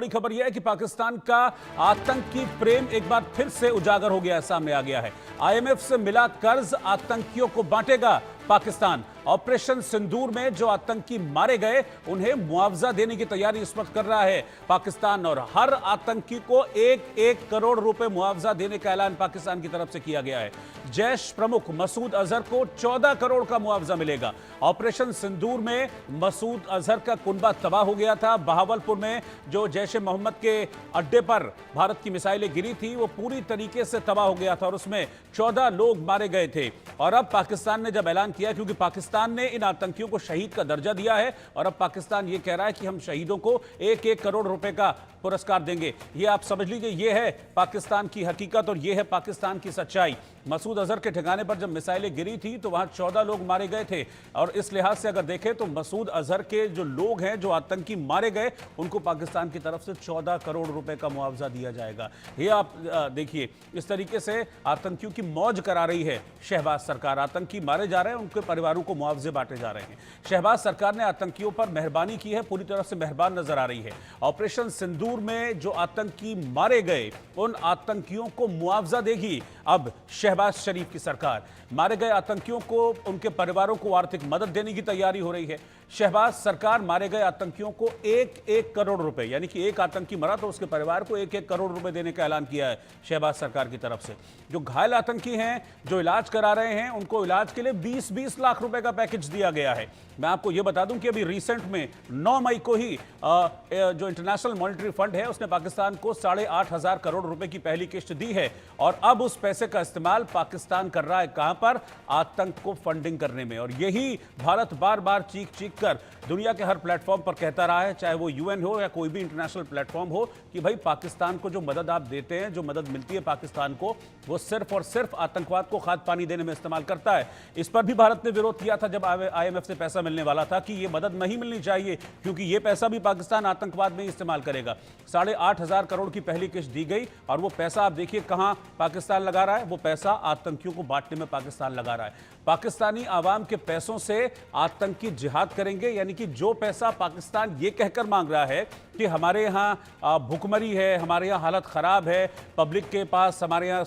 बड़ी खबर यह है कि पाकिस्तान का आतंकी प्रेम एक बार फिर से उजागर हो गया है, सामने आ गया है। आईएमएफ से मिला कर्ज आतंकियों को बांटेगा पाकिस्तान। ऑपरेशन सिंदूर में जो आतंकी मारे गए उन्हें मुआवजा देने की तैयारी इस वक्त कर रहा है पाकिस्तान, और हर आतंकी को 1-1 करोड़ रुपए मुआवजा देने का ऐलान पाकिस्तान की तरफ से किया गया है। जैश प्रमुख मसूद अजहर को 14 करोड़ का मुआवजा मिलेगा। ऑपरेशन सिंदूर में मसूद अजहर का कुनबा तबाह हो गया था। बहावलपुर में जो जैश ए मोहम्मद के अड्डे पर भारत की मिसाइलें गिरी थी वो पूरी तरीके से तबाह हो गया था और उसमें 14 लोग मारे गए थे। और अब पाकिस्तान ने जब ऐलान किया, क्योंकि पाकिस्तान ने इन आतंकियों को शहीद का दर्जा दिया है, और अब पाकिस्तान ये कह रहा है कि हम शहीदों को 1-1 करोड़ रुपए का पुरस्कार देंगे। ये आप समझ लीजिए, ये है पाकिस्तान की हकीकत और ये है पाकिस्तान की सच्चाई। मसूद अजहर के ठिकाने पर जब मिसाइलें गिरी थी तो वहां 14 लोग मारे गए थे, और इस लिहाज से अगर देखें तो मसूद अजहर के जो लोग हैं, जो आतंकी मारे गए, उनको पाकिस्तान की तरफ से 14 करोड़ रुपए का मुआवजा दिया जाएगा। ये आप देखिए, इस तरीके से आतंकियों की मौज करा रही है शहबाज सरकार। आतंकी मारे जा रहे हैं, उनके परिवारों को मुआवजे बांटे जा रहे हैं। शहबाज सरकार ने आतंकियों पर मेहरबानी की है, पूरी तरह से मेहरबान नजर आ रही है। ऑपरेशन सिंदूर में जो आतंकी मारे गए उन आतंकियों को मुआवजा देगी अब शहबाज शरीफ की सरकार। मारे गए आतंकियों को, उनके परिवारों को आर्थिक मदद देने की तैयारी हो रही है। शहबाज सरकार मारे गए आतंकियों को 1-1 करोड़ रुपए, यानी कि एक आतंकी मरा तो उसके परिवार को 1-1 करोड़ रुपए देने का ऐलान किया है शहबाज सरकार की तरफ से। जो घायल आतंकी हैं, जो इलाज करा रहे हैं, उनको इलाज के लिए 20-20 लाख रुपए का पैकेज दिया गया है। मैं आपको यह बता दूं कि अभी रिसेंट में 9 मई को ही जो इंटरनेशनल मॉनिटरी फंड है उसने पाकिस्तान को 8,500 करोड़ रुपए की पहली किस्त दी है, और अब उस पैसे का इस्तेमाल पाकिस्तान कर रहा है कहां पर? आतंक को फंडिंग करने में। और यही भारत बार बार चीख कर दुनिया के हर प्लेटफॉर्म पर कहता रहा है, चाहे वो यूएन हो या कोई भी इंटरनेशनल प्लेटफॉर्म हो, कि भाई पाकिस्तान को जो मदद आप देते हैं, जो मदद मिलती है पाकिस्तान को, वो सिर्फ और सिर्फ आतंकवाद को खाद पानी देने में इस्तेमाल करता है। इस पर भी भारत ने विरोध किया था जब आईएमएफ से पैसा मिलने वाला था कि ये मदद नहीं मिलनी चाहिए, क्योंकि ये पैसा भी पाकिस्तान आतंकवाद में इस्तेमाल करेगा। 8,500 करोड़ की पहली किस्त दी गई, और वो पैसा आप देखिए कहां पाकिस्तान लगा रहा है, वो पैसा आतंकियों को बांटने में पाकिस्तान लगा रहा है। पाकिस्तानी आवाम के पैसों से आतंकी जिहाद करेंगे, यानी कि जो पैसा पाकिस्तान ये कहकर मांग रहा है कि हमारे यहाँ भुखमरी है, हमारे यहाँ हालत खराब है, पब्लिक के पास हमारे यहाँ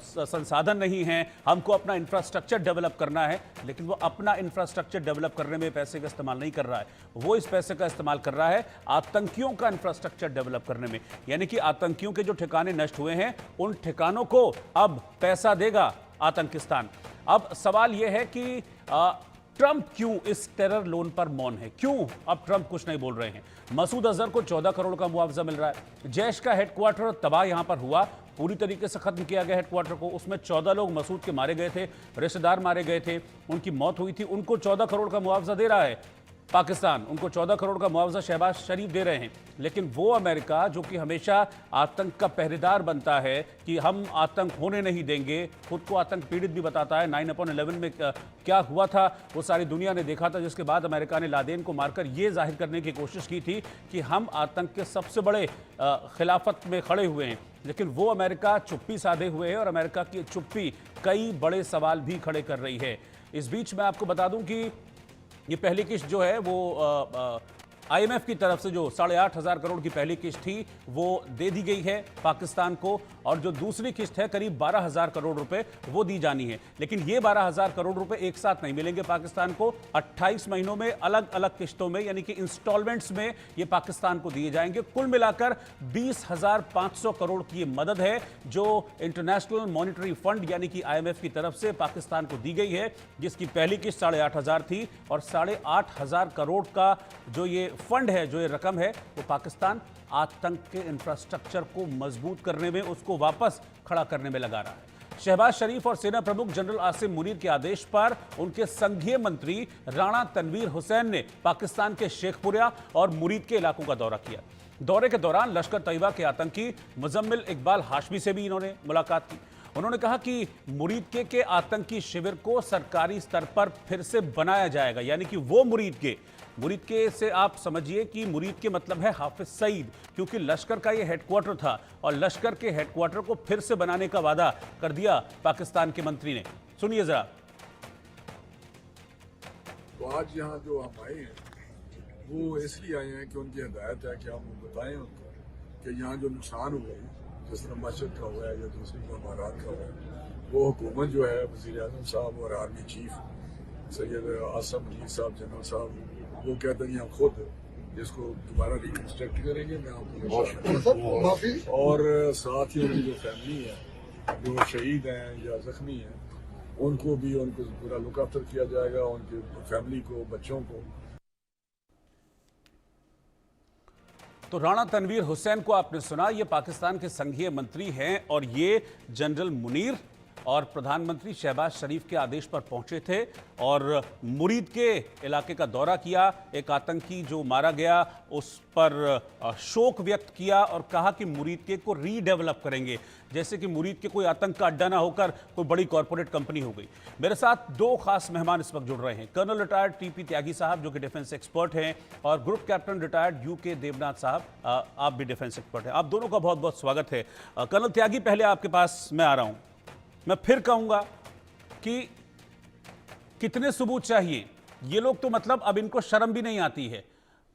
संसाधन नहीं है, हमको अपना इंफ्रास्ट्रक्चर डेवलप करना है, लेकिन वो अपना इंफ्रास्ट्रक्चर डेवलप करने में पैसे का इस्तेमाल नहीं कर रहा है। वो इस पैसे का इस्तेमाल कर रहा है आतंकियों का इंफ्रास्ट्रक्चर डेवलप करने में, यानी कि आतंकियों के जो ठिकाने नष्ट हुए हैं उन ठिकानों को अब पैसा देगा आतंकिस्तान। अब सवाल यह है कि ट्रंप क्यों इस टेरर लोन पर मौन है? क्यों अब ट्रंप कुछ नहीं बोल रहे हैं? मसूद अजहर को 14 करोड़ का मुआवजा मिल रहा है। जैश का हेडक्वार्टर तबाह यहां पर हुआ, पूरी तरीके से खत्म किया गया हेडक्वार्टर को। उसमें 14 लोग मसूद के मारे गए थे, रिश्तेदार मारे गए थे, उनकी मौत हुई थी। उनको 14 करोड़ का मुआवजा दे रहा है पाकिस्तान, उनको 14 करोड़ का मुआवजा शहबाज शरीफ दे रहे हैं। लेकिन वो अमेरिका, जो कि हमेशा आतंक का पहरेदार बनता है कि हम आतंक होने नहीं देंगे, खुद को आतंक पीड़ित भी बताता है। 9/11 में क्या हुआ था वो सारी दुनिया ने देखा था, जिसके बाद अमेरिका ने लादेन को मारकर ये जाहिर करने की कोशिश की थी कि हम आतंक के सबसे बड़े खिलाफत में खड़े हुए हैं। लेकिन वो अमेरिका चुप्पी साधे हुए है, और अमेरिका की चुप्पी कई बड़े सवाल भी खड़े कर रही है। इस बीच मैं आपको बता दूं कि ये पहली किस्त जो है वो आईएमएफ की तरफ से जो 8,500 करोड़ की पहली किस्त थी वो दे दी गई है पाकिस्तान को, और जो दूसरी किस्त है करीब 12,000 करोड़ रुपए वो दी जानी है। लेकिन ये 12,000 करोड़ रुपए एक साथ नहीं मिलेंगे पाकिस्तान को, 28 महीनों में अलग अलग किस्तों में, यानी कि इंस्टॉलमेंट्स में ये पाकिस्तान को दिए जाएंगे। कुल मिलाकर 20,500 करोड़ की ये मदद है जो इंटरनेशनल मॉनिटरी फंड यानी कि आईएमएफ की तरफ से पाकिस्तान को दी गई है, जिसकी पहली किस्त 8,500 थी, और 8,500 करोड़ का जो ये फंड है, जो ये रकम है, वो पाकिस्तान आतंक के इंफ्रास्ट्रक्चर को मजबूत करने में, उसको वापस खड़ा करने में लगा रहा है। शहबाज शरीफ और सेना प्रमुख जनरल आसिम मुनीर के आदेश पर उनके संघीय मंत्री राणा तनवीर हुसैन ने पाकिस्तान के शेखपुरा और मुरीद के इलाकों का दौरा किया। दौरे के दौरान लश्कर तैयबा के आतंकी मुजम्मिल इकबाल हाशमी से भी इन्होंने मुलाकात की। उन्होंने कहा कि मुरीद के आतंकी शिविर को सरकारी स्तर पर फिर से बनाया जाएगा, यानी कि वो मुरीद के से आप समझिए कि मुरीद के मतलब है हाफिज सईद, क्योंकि लश्कर का ये हेडक्वार्टर था, और लश्कर के हेडक्वार्टर को फिर से बनाने का वादा कर दिया पाकिस्तान के मंत्री ने। सुनिए जरा। तो आज यहाँ जो हम आए हैं वो इसलिए आए हैं कि उनकी हिदायत है कि हम बताएं उनको कि यहाँ जो नुकसान हुआ है, जिस तरह मस्जिद का हुआ है या दूसरी इमारत का हुआ है, वो हुकूमत जो है वज़ीर आज़म साहब और आर्मी चीफ सैयद आसम अली साहब जनरल साहब, वो कहते हैं हम खुद इसको दोबारा रिकन्स्ट्रक्ट करेंगे। मैं आपको और साथ ही उनकी जो फैमिली है, जो शहीद हैं या जख्मी हैं, उनको भी उनको पूरा लुक आफ्टर किया जाएगा, उनकी फैमिली को, बच्चों को। तो राणा तनवीर हुसैन को आपने सुना, ये पाकिस्तान के संघीय मंत्री हैं और ये जनरल मुनीर और प्रधानमंत्री शहबाज शरीफ के आदेश पर पहुंचे थे और मुरीद के इलाके का दौरा किया। एक आतंकी जो मारा गया उस पर शोक व्यक्त किया और कहा कि मुरीद के को रीडेवलप करेंगे, जैसे कि मुरीद के कोई आतंक का अड्डा ना होकर कोई बड़ी कॉरपोरेट कंपनी हो गई। मेरे साथ दो खास मेहमान इस वक्त जुड़ रहे हैं, कर्नल रिटायर्ड टीपी त्यागी साहब जो कि डिफेंस एक्सपर्ट हैं और group captain retired UK Devnath साहब, आप भी डिफेंस एक्सपर्ट हैं। आप दोनों का बहुत बहुत स्वागत है। कर्नल त्यागी, पहले आपके पास मैं आ रहा हूं। मैं फिर कहूंगा कि कितने सबूत चाहिए? ये लोग तो मतलब अब इनको शर्म भी नहीं आती है।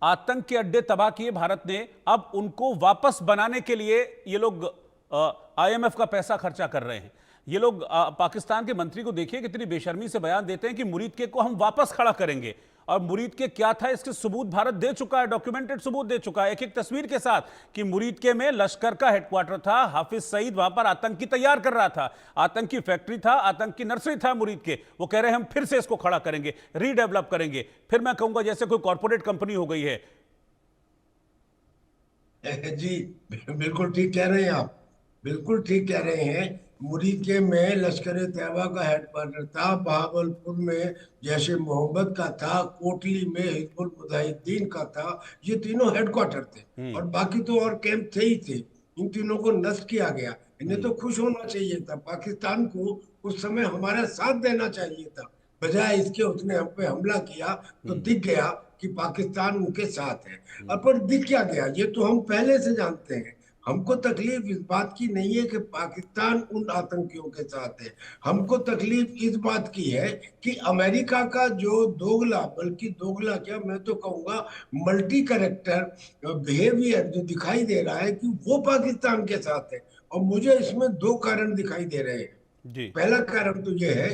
आतंक के अड्डे तबाह किए भारत ने, अब उनको वापस बनाने के लिए ये लोग आईएमएफ का पैसा खर्चा कर रहे हैं। ये लोग पाकिस्तान के मंत्री को देखिए कितनी बेशर्मी से बयान देते हैं कि मुरीद के को हम वापस खड़ा करेंगे, और मुरीद के क्या था इसके सबूत भारत दे चुका है, डॉक्यूमेंटेड सबूत दे चुका है, एक एक तस्वीर के साथ कि मुरीद के में लश्कर का हेडक्वार्टर था, हाफिज सईद वहां पर आतंकी तैयार कर रहा था, आतंकी फैक्ट्री था, आतंकी नर्सरी था मुरीद के। वो कह रहे हैं हम फिर से इसको खड़ा करेंगे, रीडेवलप करेंगे। फिर मैं कहूंगा जैसे कोई कॉर्पोरेट कंपनी हो गई है। जी, बिल्कुल ठीक कह रहे हैं आप, बिल्कुल ठीक कह रहे हैं। मुरीद के में लश्कर तैयबा का हेडक्वार्टर था, बहावलपुर में जैश मोहम्मद का था, कोटली में हिजबुल मुजाहिदीन का था। ये तीनों हेडक्वार्टर थे और बाकी तो और कैंप थे ही थे। इन तीनों को नष्ट किया गया। इन्हें तो खुश होना चाहिए था, पाकिस्तान को उस समय हमारा साथ देना चाहिए था, बजाय इसके उसने हम पे हमला किया तो दिख गया कि पाकिस्तान उनके साथ है। और पर दिख क्या गया, ये तो हम पहले से जानते हैं। हमको तकलीफ इस बात की नहीं है कि पाकिस्तान उन आतंकियों के साथ है, हमको तकलीफ इस बात की है कि अमेरिका का जो दोगला, बल्कि दोगला क्या मैं तो कहूंगा मल्टी कैरेक्टर बिहेवियर जो दिखाई दे रहा है कि वो पाकिस्तान के साथ है। और मुझे इसमें दो कारण दिखाई दे रहे हैं। जी। पहला कारण तो यह है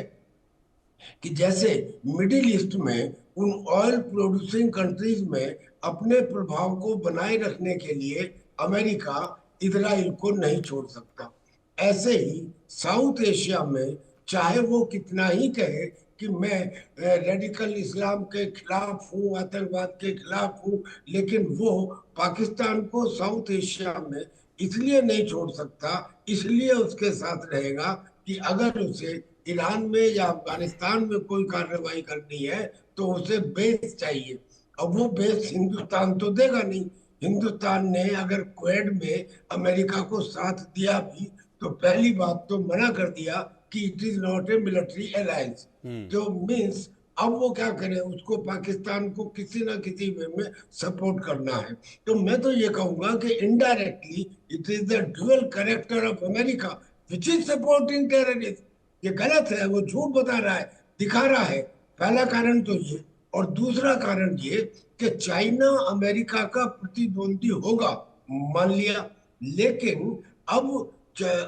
कि जैसे मिडिल ईस्ट में उन ऑयल प्रोड्यूसिंग कंट्रीज में अपने प्रभाव को बनाए रखने के लिए अमेरिका इजराइल को नहीं छोड़ सकता, ऐसे ही साउथ एशिया में चाहे वो कितना ही कहे कि मैं रेडिकल इस्लाम के खिलाफ हूँ, आतंकवाद के खिलाफ हूँ, लेकिन वो पाकिस्तान को साउथ एशिया में इसलिए नहीं छोड़ सकता, इसलिए उसके साथ रहेगा कि अगर उसे ईरान में या अफगानिस्तान में कोई कार्रवाई करनी है तो उसे बेस चाहिए। अब वो बेस हिंदुस्तान तो देगा नहीं। हिंदुस्तान ने अगर क्वेड में अमेरिका को साथ दिया भी तो पहली बात तो मना कर दिया कि it is not a military alliance, जो मीन्स अब वो क्या करे, उसको पाकिस्तान को किसी ना किसी वे में सपोर्ट करना है। तो मैं तो ये कहूंगा कि indirectly it is the dual character of America which is supporting terrorist. ये गलत है, वो झूठ बता रहा है, दिखा रहा है। पहला कारण तो ये, और दूसरा कारण ये कि चाइना अमेरिका का प्रतिद्वंदी होगा, मान लिया, लेकिन अब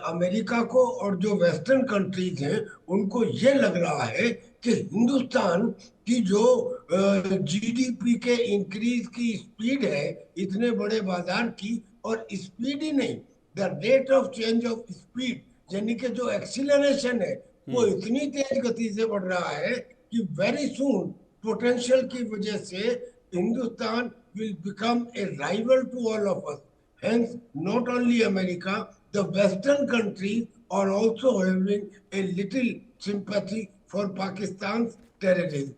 अमेरिका को और जो वेस्टर्न कंट्रीज हैं उनको ये लग रहा है कि हिंदुस्तान की जो जीडीपी के इंक्रीज की स्पीड है इतने बड़े बाजार की, और स्पीड ही नहीं, the rate of change of speed, यानी कि जो एक्सीलरेशन है वो इतनी तेज गति से बढ़ रहा है कि वेरी सून पोटेंशियल की वजह से Hindustan will become a rival to all of us. Hence, not only America, the Western countries are also having a little sympathy for Pakistan's terrorism.